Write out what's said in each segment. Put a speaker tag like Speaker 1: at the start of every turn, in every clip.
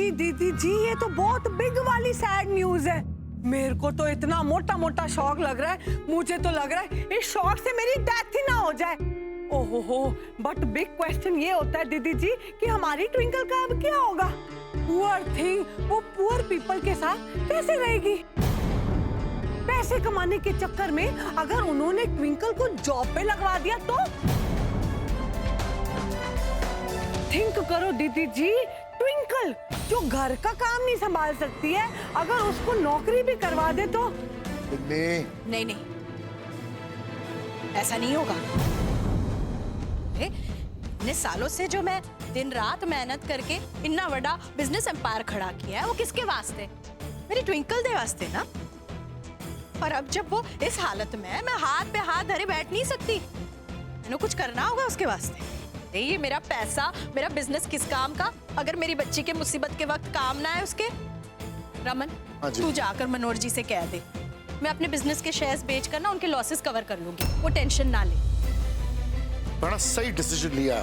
Speaker 1: जी दीदी जी, ये तो बहुत बिग वाली सैड न्यूज है। मेरे को तो इतना मोटा मोटा शॉक लग रहा है, मुझे तो लग रहा है इस शॉक से मेरी डेथ ही ना हो जाए। ओहो, बट बिग क्वेश्चन ये होता है दीदी जी कि हमारी ट्विंकल का अब क्या होगा? पुअर थिंग, वो पुअर पीपल के साथ कैसे रहेगी? पैसे कमाने के चक्कर में अगर उन्होंने ट्विंकल को जॉब पे लगवा दिया तो? थिंक करो दीदी जी, ट्विंकल जो घर का काम नहीं संभाल सकती है, अगर उसको नौकरी भी करवा दे तो?
Speaker 2: नहीं नहीं, ऐसा नहीं होगा। इतने सालों से जो मैं दिन रात मेहनत करके इतना बड़ा बिजनेस एम्पायर खड़ा किया है, वो किसके वास्ते? मेरी ट्विंकल दे वास्ते ना। और अब जब वो इस हालत में है, मैं हाथ पे हाथ धरे बैठ नहीं सकती, मैंने कुछ करना होगा उसके वास्ते। ये मेरा पैसा, मेरा बिजनेस किस काम का, अगर मेरी बच्ची के मुसीबत के वक्त काम ना है उसके। रमन, तू जाकर मनोहर जी से कह दे, मैं अपने बिजनेस के शेयर्स बेचकर ना उनके लॉसेस कवर कर लूंगी, वो टेंशन ना ले।
Speaker 3: बड़ा सही डिसीजन लिया।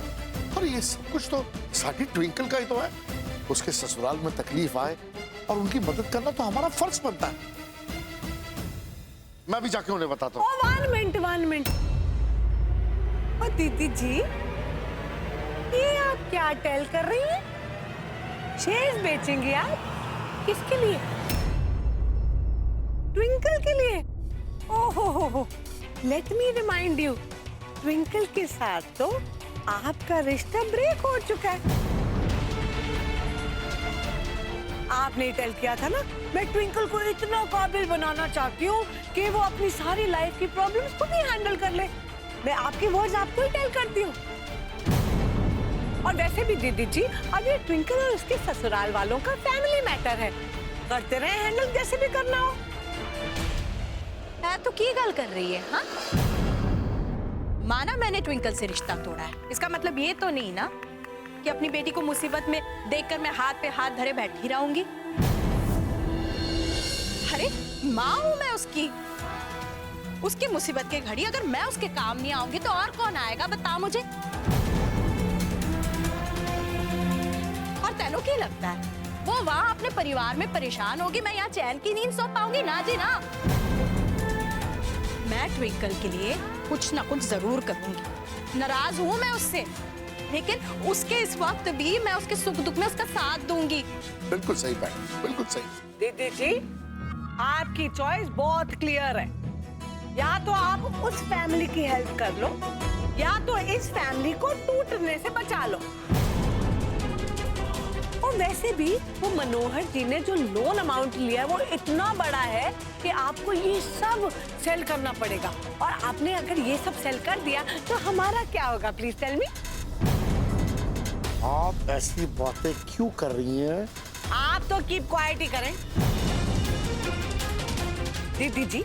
Speaker 3: और ये सब कुछ तो साडी ट्विंकल का ही तो है। उसके ससुराल में तकलीफ आए और उनकी मदद करना तो हमारा फर्ज बनता है। मैं भी जाके उन्हें बताता हूँ।
Speaker 1: One minute. और दीदी जी, ये आप क्या टेल कर रही हैं? शेयर्स बेचेंगे आप? किसके लिए? ट्विंकल के लिए? ओहो, let me remind you, twinkle के साथ तो आपका रिश्ता ब्रेक हो चुका है। आपने टेल किया था ना, मैं ट्विंकल को इतना काबिल बनाना चाहती हूँ कि वो अपनी सारी लाइफ की प्रॉब्लम्स को भी हैंडल कर ले। मैं आपकी वर्ड्स आपको ही टेल करती हूँ। और वैसे भी दीदी जी, अब ये ट्विंकल और उसके ससुराल वालों का फैमिली मैटर है, करते रहे हैंडल जैसे भी करना हो।
Speaker 2: तो की गल कर रही है? हाँ, माना मैंने ट्विंकल से रिश्ता तोड़ा है, इसका मतलब ये तो नहीं ना कि अपनी बेटी को मुसीबत में देखकर मैं हाथ पे हाथ धरे बैठी रहूंगी। अरे माँ हूं मैं उसकी, उसकी मुसीबत के घड़ी अगर मैं उसके काम नहीं आऊंगी तो और कौन आएगा, बता मुझे। और तेनों क्या लगता है वो वहां अपने परिवार में परेशान होगी, मैं यहाँ चैन की नींद सो पाऊंगी? ना जी ना। मैं ट्विंकल के लिए कुछ ना कुछ जरूर करूंगी। नाराज हूं मैं उससे, लेकिन उसके इस वक्त भी मैं उसके सुख दुख में उसका साथ दूंगी।
Speaker 3: बिल्कुल सही बात, बिल्कुल सही।
Speaker 1: दीदी जी, आपकी चॉइस बहुत क्लियर है। या तो आप उस फैमिली की हेल्प कर लो, या तो इस फैमिली को टूटने से बचा लो। और वैसे भी वो मनोहर जी ने जो लोन अमाउंट लिया है वो इतना बड़ा है कि आपको ये सब सेल करना पड़ेगा। और आपने अगर ये सब सेल कर दिया तो हमारा क्या होगा? Please tell me.
Speaker 3: आप ऐसी बातें क्यों कर रही हैं?
Speaker 1: आप तो कीप क्वाइट ही करें। दीदी जी,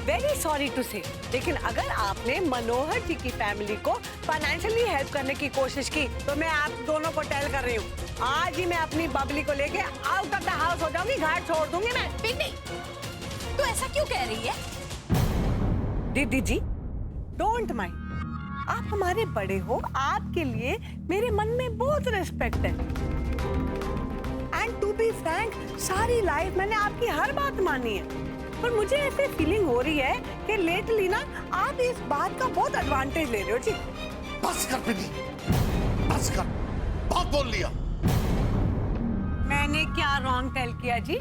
Speaker 1: वेरी सॉरी टू से, लेकिन अगर आपने मनोहर जी की फैमिली को फाइनेंशियली हेल्प करने की कोशिश की तो मैं आप दोनों को टेल कर रही हूँ, आज ही मैं अपनी बबली को लेके आउट ऑफ द हाउस हो जाऊंगी, घर छोड़ दूंगी मैं।
Speaker 2: पिन्नी, तू ऐसा क्यों कह रही है?
Speaker 1: दीदी जी, डोंट माइंड, आप हमारे बड़े हो, आपके लिए मेरे मन में बहुत रिस्पेक्ट है। एंड टू बी फ्रैंक, सारी लाइफ मैंने आपकी हर बात मानी है, पर मुझे ऐसे फीलिंग हो रही है कि लेटली ना आप इस बात का बहुत एडवांटेज ले रहे हो जी।
Speaker 3: बस कर पिनी, बस कर, बहुत बोल लिया।
Speaker 1: मैंने क्या रॉन्ग टेल किया जी?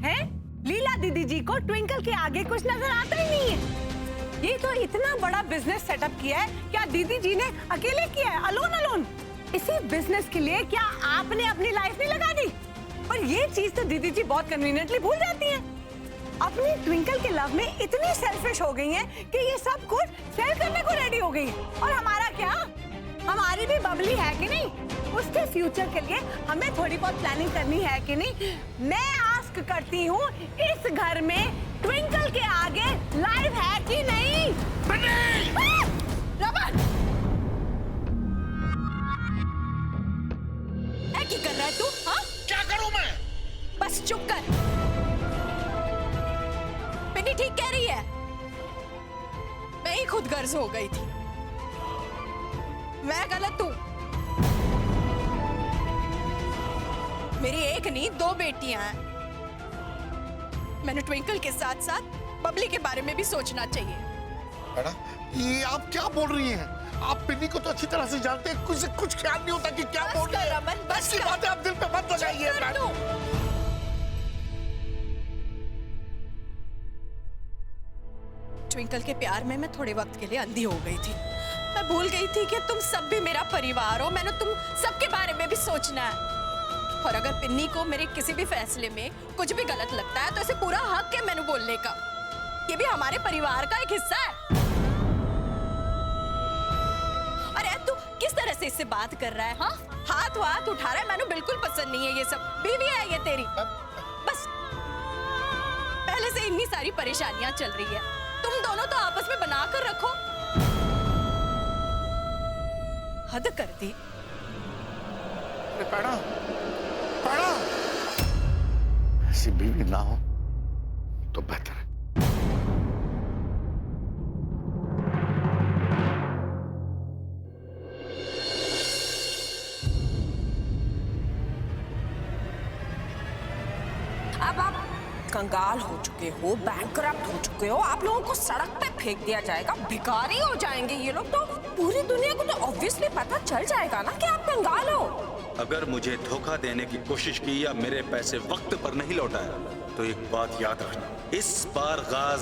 Speaker 1: हैं? लीला दीदी जी को ट्विंकल के आगे कुछ नजर आता ही नहीं है। ये तो इतना बड़ा बिजनेस सेटअप किया है, क्या दीदी जी ने अकेले किया है, अलोन? इसी बिजनेस के लिए क्या आपने अपनी लाइफ नहीं लगा दी? पर ये चीज तो दीदी जी बहुत कन्वीनियंटली भूल जाती हैं। अपनी ट्विंकल के लव में इतनी सेल्फिश हो गई हैं कि ये सब कुछ सेल करने को रेडी हो गई हैं। और हमारा क्या? हमारी भी बबली है कि नहीं? उसके फ्यूचर के लिए हमें थोड़ी बहुत प्लानिंग करनी है कि नहीं? मैं आस्क करती हूँ, इस घर में ट्विंकल के आगे लाइफ है कि नहीं? रमन,
Speaker 2: क्या कर रहा है तू? हाँ,
Speaker 3: क्या करूं मैं?
Speaker 2: बस चुप कर। पिन्नी ठीक कह रही है, मैं ही खुद गर्ज हो गई थी, मैं गलत हूं। मेरी एक नहीं 2 बेटियां हैं। मैंने ट्विंकल के साथ साथ बबली के बारे में भी सोचना चाहिए।
Speaker 3: बेटा, ये आप क्या बोल रही हैं? आप पिन्नी को तो अच्छी तरह से जानते हैं, कुछ ख्याल नहीं होता कि क्या बोल रही है।
Speaker 2: रमन, बस
Speaker 3: ऐसी बातें आप दिल पे मत लगाइए।
Speaker 2: ट्विंकल के प्यार में मैं थोड़े वक्त के लिए अंधी हो गई थी। मैं भूल गई थी कि तुम सब भी मेरा परिवार हो। मैंने तुम सबके बारे में भी सोचना है। और अगर पिन्नी को मेरे किसी भी फैसले में कुछ भी गलत लगता है तो इसे पूरा हक है मैंने बोलने का। ये भी हमारे परिवार का एक हिस्सा है। अरे तू किस तरह से इससे बात कर रहा है? हाँ, हाथ उठा रहा है। मैंने बिल्कुल पसंद नहीं है ये सब। बीवी है ये तेरी। बस पहले से इतनी सारी परेशानियां चल रही है, तुम दोनों तो आपस में बना कर रखो। हद कर दी।
Speaker 3: पैड़ा, पैड़ा, ऐसी बीवी ना हो तो बेहतर है।
Speaker 4: अब आप कंगाल हो चुके हो, बैंकरप्ट हो चुके हो। आप लोगों को सड़क पे फेंक दिया जाएगा, भिखारी हो जाएंगे ये लोग। तो पूरी दुनिया को तो ऑब्वियसली पता चल जाएगा ना कि आप कंगाल हो।
Speaker 5: अगर मुझे धोखा देने की कोशिश की या मेरे पैसे वक्त पर नहीं लौटाया तो एक बात याद रखना, इस बार गाज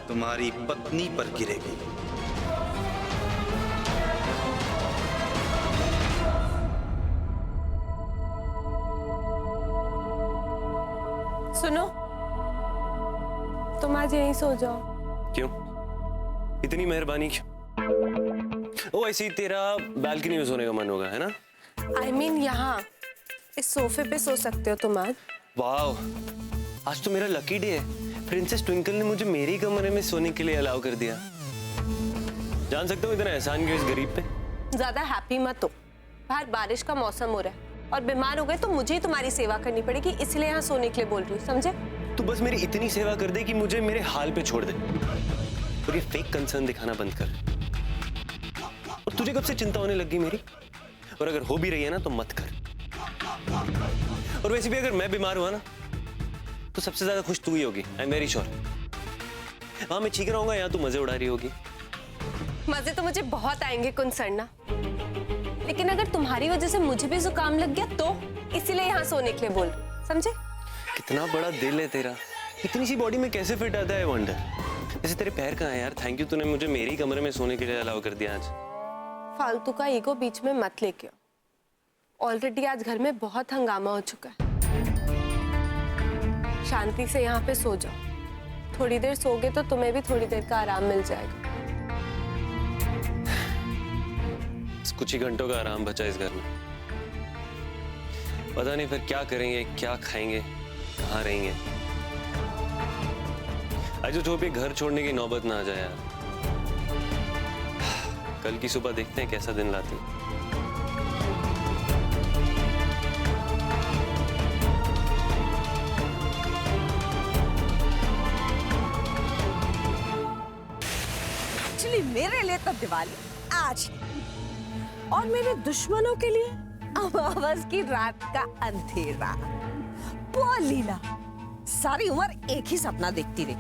Speaker 5: तुम्हारी पत्नी पर गिरेगी।
Speaker 6: सुनो, तुम आज यहीं सो जाओ।
Speaker 7: क्यों? इतनी मेहरबानी क्यों? ओ ऐसे ही तेरा बालकनी में सोने का मन होगा, है ना?
Speaker 6: I mean, यहाँ इस सोफे पे सो सकते हो तुम आज।
Speaker 7: वाओ, आज तो मेरा लकी डे है। प्रिंसेस ट्विंकल ने मुझे मेरे ही कमरे में सोने के लिए अलाउ कर दिया। जान सकता हूँ इतना एहसान क्यों इस गरीब पे?
Speaker 6: ज्यादा हैप्पी मत हो, बाहर बारिश का मौसम हो रहा है और बीमार हो गए तो मुझे ही तुम्हारी सेवा करनी पड़ेगी, इसलिए यहाँ सोने के लिए बोल रही हूँ, समझे?
Speaker 7: तू बस मेरी इतनी सेवा कर दे कि मुझे मेरे हाल पे छोड़ दे और ये फेक कंसर्न दिखाना बंद कर। और तुझे कब से चिंता होने लगी मेरी? और अगर हो भी रही है ना तो मत कर। और वैसे भी अगर मैं बीमार हुआ ना तो सबसे ज्यादा खुश तू ही होगी। I am very sure. हाँ, मैं ठीक रहूंगा, यहाँ तू मजे उड़ा रही होगी।
Speaker 6: मजे तो मुझे बहुत आएंगे कुंसरना, लेकिन अगर तुम्हारी वजह से मुझे भी जुकाम लग गया तो इसीलिए यहाँ सोने के लिए बोल रही हूँ, समझे?
Speaker 7: कितना बड़ा दिल है तेरा, इतनी सी बॉडी में कैसे फिट आता है वंडर। वैसे तेरे पैर कहाँ है यार? थैंक यू, तूने मुझे मेरे ही कमरे में सोने के लिए अलाउ कर दिया आज।
Speaker 6: फालतू का ईगो बीच में मत लेके आओ। ऑलरेडी आज घर में बहुत हंगामा हो चुका है। शांति से यहाँ पे सो जाओ। थोड़ी देर सोगे तो तुम्हें भी थोड़ी देर का आराम मिल जाएगा।
Speaker 7: कुछ ही घंटों का आराम बचा इस घर में। पता नहीं फिर क्या करेंगे, क्या खाएंगे, कहाँ रहेंगे। आज जो पे घर छोड़ने की नौबत ना आ जाए यार। कल की सुबह देखते हैं कैसा दिन लाती हूँ।
Speaker 4: एक्चुअली मेरे लिए तो दिवाली आज ही, और मेरे दुश्मनों के लिए अमावस की रात का अंधेरा। वो लीला सारी उम्र एक ही सपना देखती रही,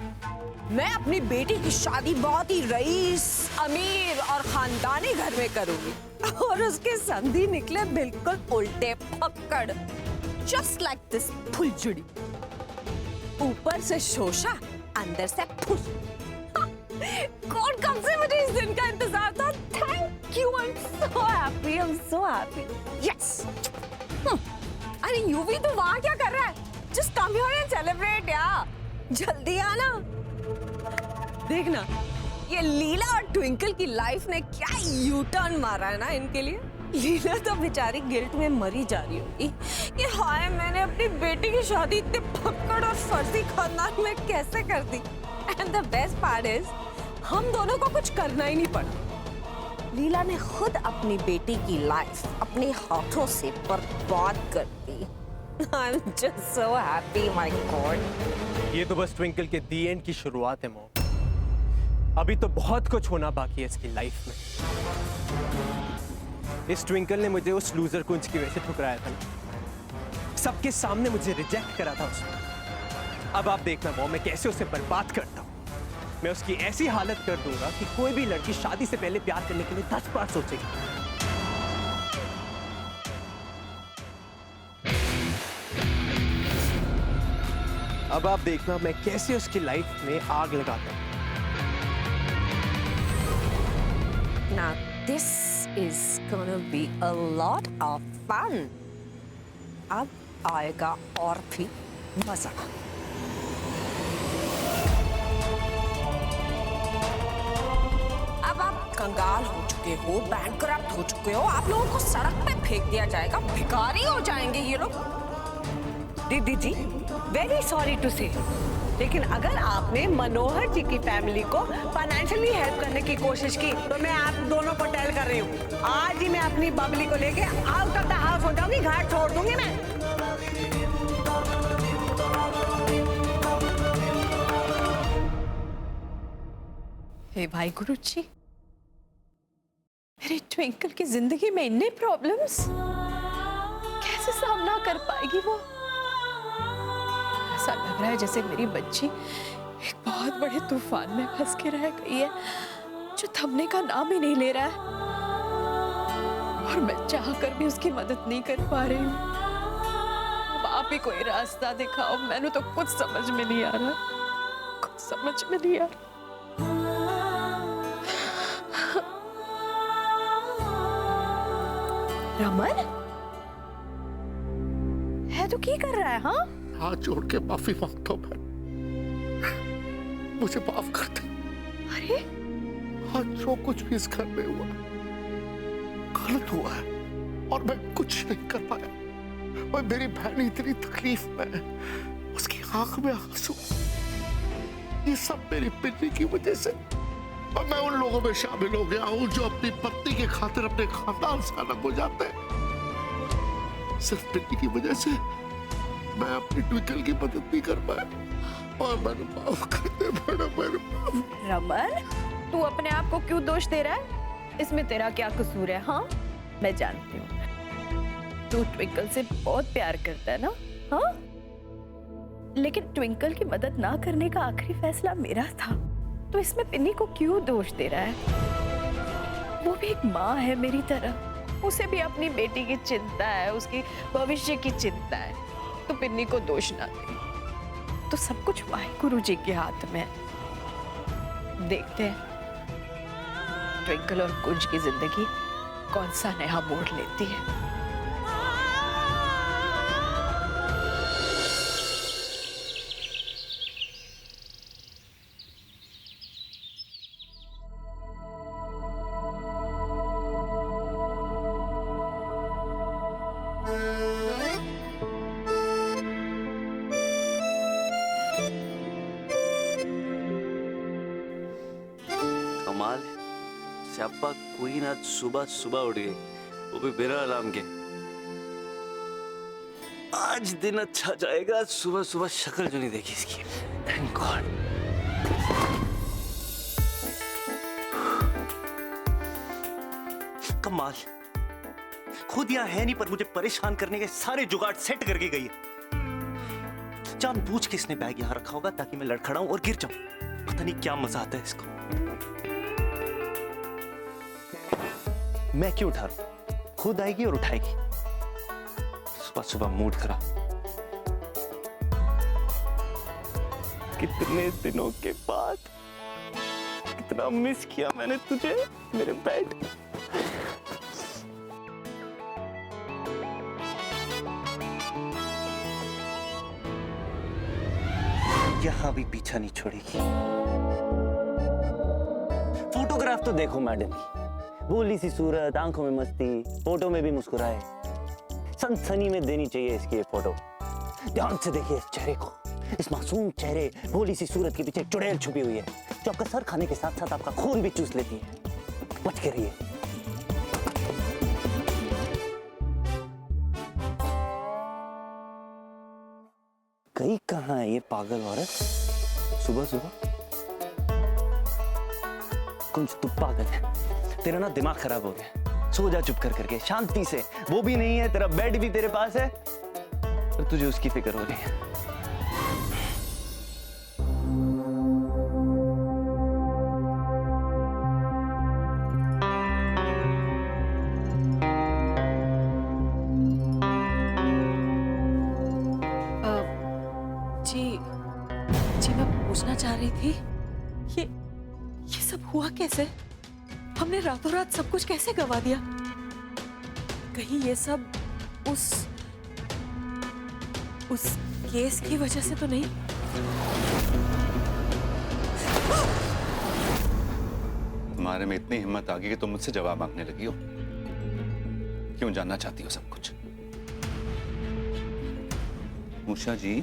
Speaker 4: मैं अपनी बेटी की शादी बहुत ही रईस, अमीर और खानदानी घर में करूंगी, और उसके संधि निकले बिल्कुल उल्टे पकड़, जस्ट लाइक दिस फुलझड़ी। ऊपर से शोषा, अंदर से फुस। कौन कब से मुझे इस दिन का इंतजार था। Thank you, I am so happy, I am so happy. Yes. अरे यूवी तो वहां क्या कर रहा है? Just come here and celebrate यार, जल्दी आना। देखना ये लीला और ट्विंकल की लाइफ ने क्या यू टर्न मारा है ना इनके लिए। लीला तो बेचारी गिल्ट में मरी जा रही होगी कि हाय मैंने अपनी बेटी की शादी इतने फक्कड़ और फर्जी खानदान में कैसे कर दी। And the best part is हम दोनों को कुछ करना ही नहीं पड़ा। लीला ने खुद अपनी बेटी की लाइफ अपने हाथों से बर्बाद कर दी। I'm just so happy, my God.
Speaker 8: ये तो बस ट्विंकल के दी एंड की शुरुआत है मॉम। अभी तो बहुत कुछ होना बाकी है इसकी लाइफ में। इस ट्विंकल ने मुझे उस लूजर कुंज की वजह से ठुकराया था। सबके सामने मुझे रिजेक्ट करा था उसने। अब आप देखना मॉम, मैं कैसे उसे बर्बाद करता हूं। मैं उसकी ऐसी हालत कर दूंगा कि कोई भी लड़की शादी से पहले प्यार करने के लिए 10 बार सोचेगी। अब आप देखना मैं कैसे उसकी लाइफ में आग लगाता हूं।
Speaker 4: Now this is gonna be a lot of fun. अब आएगा और भी मजा। अब आप कंगाल हो चुके हो, बैंकरप्ट हो चुके हो, आप लोगों को सड़क पे फेंक दिया जाएगा, भिखारी हो जाएंगे ये लोग।
Speaker 1: दीदी जी, वेरी सॉरी टू से, लेकिन अगर आपने मनोहर जी की फैमिली को फाइनेंशियली हेल्प करने की कोशिश की तो मैं आप दोनों को टेल कर रही हूँ, आज ही मैं अपनी बबली को लेके आउट ऑफ द हाउस हो जाऊंगी, घर छोड़ दूंगी मैं।
Speaker 2: हे भाई गुरुजी, मेरी ट्विंकल की जिंदगी में इतने प्रॉब्लम्स, कैसे सामना कर पाएगी वो? ऐसा लग रहा है जैसे मेरी बच्ची एक बहुत बड़े तूफान में फंस के रह गई है, जो थमने का नाम ही नहीं ले रहा है, और मैं चाहकर भी उसकी मदद नहीं कर पा रही हूँ। अब आप ही कोई रास्ता दिखाओ, मैंने तो कुछ समझ में नहीं आ रहा, कुछ समझ में नहीं आ रहा। रमन, है तो क्या कर रहा है? हाँ,
Speaker 3: हाथ जोड़ के माफी मांगता हूं मैं, मुझे माफ कर दे।
Speaker 2: अरे
Speaker 3: आज जो कुछ भी इस घर में हुआ गलत हुआ है और मैं कुछ नहीं कर पाया। और मेरी बहन इतनी तकलीफ में, उसकी आंख में आंसू, ये सब मेरी पिन्नी की वजह से। और मैं उन लोगों में शामिल हो गया हूं जो अपनी पत्नी के खातिर अपने खानदान से अलग हो जाते हैं। सिर्फ पिन्नी की वजह से मैं अपनी ट्विंकल की मदद नहीं कर पाया और मैंने माफ कर दे बड़ा, मैंने माफ।
Speaker 2: रमन, तू अपने आप को क्यों दोष दे रहा है? इसमें तेरा क्या कसूर है? हाँ, मैं जानती हूँ तू ट्विंकल से बहुत प्यार करता है ना? हाँ, लेकिन ट्विंकल की मदद ना करने का आखिरी फैसला मेरा था, तो इसमें पिन्नी को क्यों दोष दे रहा है? वो भी एक माँ है मेरी तरह, उसे भी अपनी बेटी की चिंता है, उसकी भविष्य की चिंता है, तो पिन्नी को दोष ना दे। तो सब कुछ वाहिगुरु जी के हाथ में है। देखते हैं ट्विंकल और कुंज की जिंदगी कौन सा नया मोड़ लेती है।
Speaker 9: कमाल, स्यापा क्वीन आज सुबह सुबह उठ गई, वो भी बिना अलार्म के। आज दिन अच्छा जाएगा, सुबह सुबह शक्ल जो नहीं देखी इसकी। Thank God. कमाल, खुद यहाँ है नहीं पर मुझे परेशान करने के सारे जुगाड़ सेट करके गई है। जानबूझ के इसने बैग यहाँ रखा होगा ताकि मैं लड़खड़ाऊं और गिर जाऊं। पता नहीं क्या मजा आता है इसको। मैं क्यों उठा रहा हूं? खुद आएगी और उठाएगी। सुबह सुबह मूड खराब। कितने दिनों के बाद कितना मिस किया मैंने तुझे, मेरे बेड। यहां भी पीछा नहीं छोड़ेगी। फोटोग्राफ तो देखो मैडम, भोली सी सूरत, आंखों में मस्ती, फोटो में भी मुस्कुराए। सनसनी में देनी चाहिए इसकी ये फोटो। ध्यान से देखिए इस चेहरे को, इस मासूम चेहरे, भोली सी सूरत के पीछे चुड़ैल छुपी हुई है जो आपका सर खाने के साथ साथ आपका खून भी चूस लेती है। बच के रहिए। गई कहाँ है ये पागल औरत सुबह सुबह? कुछ तू पागल है, तेरा ना दिमाग खराब हो गया। सो जा चुप कर करके शांति से। वो भी नहीं है, तेरा बेड भी तेरे पास है,
Speaker 7: पर तुझे उसकी फिक्र हो रही है।
Speaker 2: जी जी मैं पूछना चाह रही थी, ये सब हुआ कैसे? हमने रातों रात सब कुछ कैसे गवा दिया? कहीं ये सब उस केस की वजह से तो नहीं?
Speaker 10: तुम्हारे में इतनी हिम्मत आ गई कि तुम मुझसे जवाब मांगने लगी हो। क्यों जानना चाहती हो सब कुछ? उषा जी,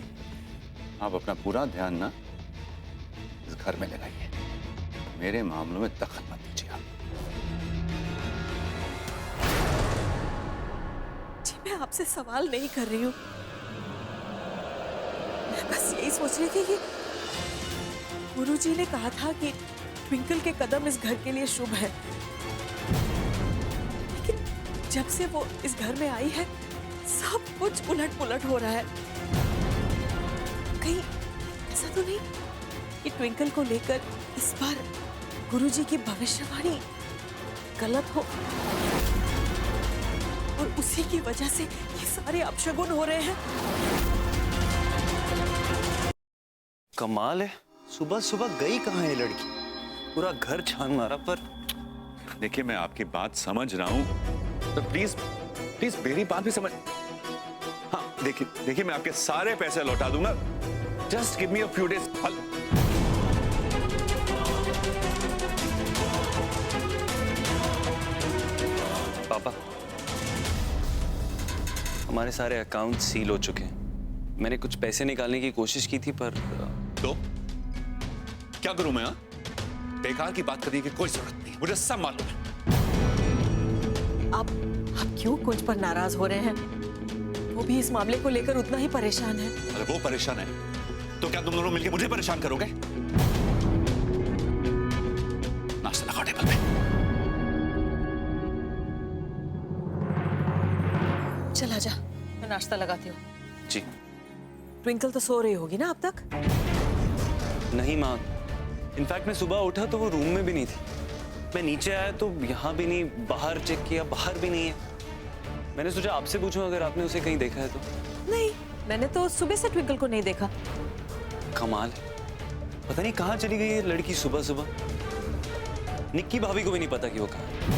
Speaker 10: आप अपना पूरा ध्यान ना इस घर में लगाइए। मेरे मामलों में दखल मत दीजिए आप।
Speaker 2: जी मैं आपसे सवाल नहीं कर रही हूँ, मैं बस यही सोच रही थी कि गुरुजी ने कहा था कि ट्विंकल के कदम इस घर के लिए शुभ है, लेकिन जब से वो इस घर में आई है सब कुछ उलट पुलट हो रहा है। कहीं ऐसा तो नहीं कि ट्विंकल को लेकर इस बार गुरुजी की भविष्यवाणी गलत हो और उसी की वजह से ये सारे अपशगुन हो रहे हैं?
Speaker 7: कमाल है, सुबह सुबह गई कहाँ है लड़की? पूरा घर छान मारा। पर
Speaker 10: देखिए, मैं आपकी बात समझ रहा हूं, तो प्लीज प्लीज मेरी बात भी समझ। हाँ देखिए मैं आपके सारे पैसे लौटा दूंगा। Just give me a few days.
Speaker 7: पापा, हमारे सारे अकाउंट सील हो चुके हैं। मैंने कुछ पैसे निकालने की कोशिश की थी, पर
Speaker 10: तो क्या करूं मैं? बेकार की बात करने की कोई जरूरत नहीं, मुझे सब मालूम है।
Speaker 2: आप क्यों कुछ पर नाराज हो रहे हैं? वो भी इस मामले को लेकर उतना ही परेशान है।
Speaker 10: अरे वो परेशान है तो क्या तुम दोनों मिलकर मुझे परेशान करोगे? नाश्ता लगाओ टेबल पे।
Speaker 2: चल आजा, मैं नाश्ता लगाती हूँ।
Speaker 7: जी।
Speaker 2: ट्विंकल तो सो रही होगी ना अब तक?
Speaker 7: नहीं माँ, इनफैक्ट मैं सुबह उठा तो वो रूम में भी नहीं थी। मैं नीचे आया तो यहाँ भी नहीं, बाहर चेक किया, बाहर भी नहीं है। मैंने सोचा आपसे पूछूं अगर आपने उसे कहीं देखा है तो।
Speaker 2: नहीं, मैंने तो सुबह से ट्विंकल को नहीं देखा।
Speaker 7: कमाल, पता नहीं कहाँ चली गई है लड़की सुबह सुबह। निक्की भाभी को भी नहीं पता कि वो कहाँ है।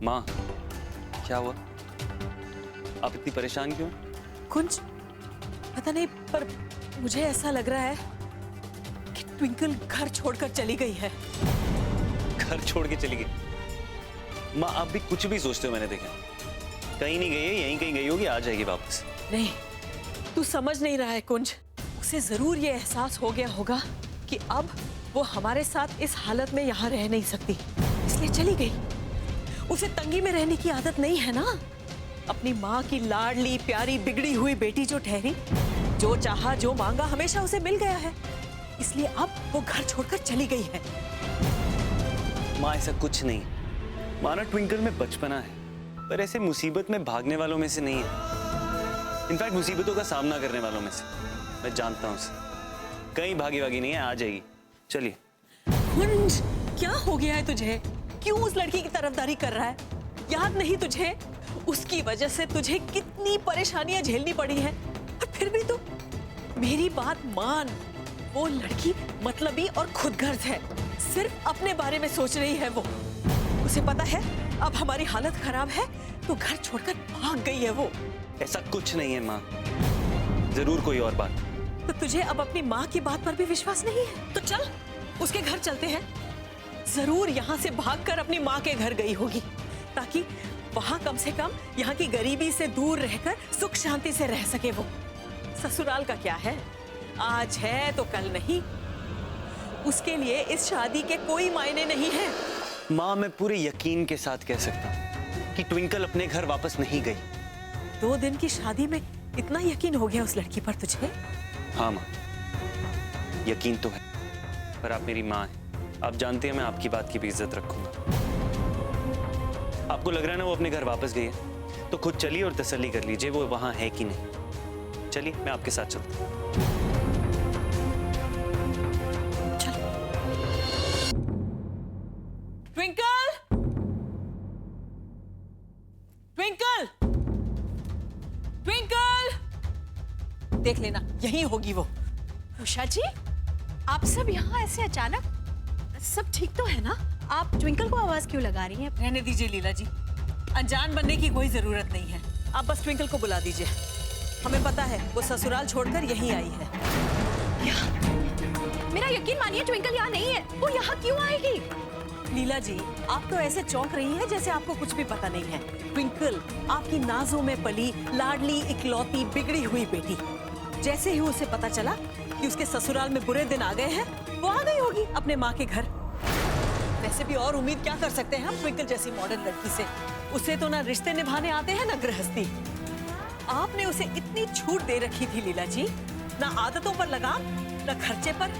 Speaker 7: माँ, क्या हुआ? आप इतनी परेशान क्यों?
Speaker 2: कुछ पता नहीं, पर मुझे ऐसा लग रहा है कि ट्विंकल घर छोड़कर चली गई है।
Speaker 7: घर छोड़ के चली गई? माँ, आप भी कुछ भी सोचते हो, मैंने देखा कहीं नहीं गई है, यहीं कहीं गई होगी, आ जाएगी वापस।
Speaker 2: नहीं, तू समझ नहीं रहा है कुंज। उसे जरूर ये एहसास हो गया होगा कि अब वो हमारे साथ इस हालत में यहाँ रह नहीं सकती, इसलिए चली गई। उसे तंगी में रहने की आदत नहीं है ना। अपनी माँ की लाडली प्यारी बिगड़ी हुई बेटी जो ठहरी, जो चाहा जो मांगा हमेशा उसे मिल गया है, इसलिए अब वो घर छोड़कर चली गई है।
Speaker 7: माँ, ऐसा कुछ नहीं। माना ट्विंकल में बचपना है, पर ऐसे मुसीबत में भागने वालों में से नहीं है। इनफैक्ट मुसीबतों का सामना करने वालों में से। मैं जानता हूँ उसे, कहीं भागी भागी नहीं है, आ जाएगी। चलिए।
Speaker 2: कुंज, क्या हो गया है तुझे? क्यों उस लड़की की तरफदारी कर रहा है? याद नहीं तुझे उसकी वजह से तुझे कितनी परेशानियां झेलनी पड़ी हैं? और फिर भी तू मेरी बात मान। वो लड़की मतलबी और खुदगर्ज है, सिर्फ अपने बारे में सोच रही है। वो उसे पता है अब हमारी हालत खराब है तो घर छोड़कर भाग गई है वो।
Speaker 7: ऐसा कुछ नहीं है माँ, जरूर कोई और बात।
Speaker 2: तो तुझे अब अपनी माँ की बात पर भी विश्वास नहीं है? तो चल उसके घर चलते हैं। जरूर यहाँ से भागकर अपनी माँ के घर गई होगी, ताकि वहां कम से कम यहाँ की गरीबी से दूर रहकर सुख शांति से रह सके वो। ससुराल का क्या है, आज है तो कल नहीं। उसके लिए इस शादी के कोई मायने नहीं है।
Speaker 7: माँ, मैं पूरे यकीन के साथ कह सकता हूँ कि ट्विंकल अपने घर वापस नहीं गई।
Speaker 2: 2 दिन की शादी में इतना यकीन हो गया उस लड़की पर तुझे?
Speaker 7: हाँ माँ, यकीन तो है, पर आप मेरी माँ हैं, आप जानती हैं मैं आपकी बात की भी इज्जत रखूंगा। आपको लग रहा है ना वो अपने घर वापस गई है, तो खुद चलिए और तसल्ली कर लीजिए वो वहां है कि नहीं। चलिए मैं आपके साथ चलता हूँ।
Speaker 1: ट्विंकल, ट्विंकल, ट्विंकल, देख लेना यही होगी वो।
Speaker 2: उषा जी, आप सब यहाँ ऐसे अचानक? सब ठीक तो है ना? आप ट्विंकल को आवाज क्यों लगा रही हैं?
Speaker 1: रहने दीजिए लीला जी, अनजान बनने की कोई जरूरत नहीं है। आप बस ट्विंकल को बुला दीजिए। हमें पता है वो ससुराल छोड़कर यहीं आई है।
Speaker 2: मेरा यकीन मानिए ट्विंकल यहाँ नहीं है। वो यहाँ क्यों आएगी?
Speaker 1: लीला जी, आप तो ऐसे चौंक रही हैं जैसे आपको कुछ भी पता नहीं है। ट्विंकल आपकी नाजों में पली लाडली इकलौती बिगड़ी हुई बेटी। जैसे ही उसे पता चला कि उसके ससुराल में बुरे दिन आ गए हैं, वो आ गई होगी अपने माँ के घर। वैसे भी और उम्मीद क्या कर सकते हैं हम ट्विंकल जैसी मॉडर्न लड़की से? उसे तो ना रिश्ते निभाने आते हैं ना गृहस्थी। आपने उसे इतनी छूट दे रखी थी लीला जी, ना आदतों पर लगाम ना खर्चे पर।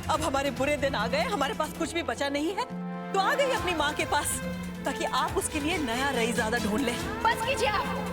Speaker 1: अब हमारे बुरे दिन आ गए, हमारे पास कुछ भी बचा नहीं है, तो आ गई अपनी माँ के पास ताकि आप उसके लिए नया रईज़ादा ढूंढ ले।
Speaker 2: बस कीजिए आप।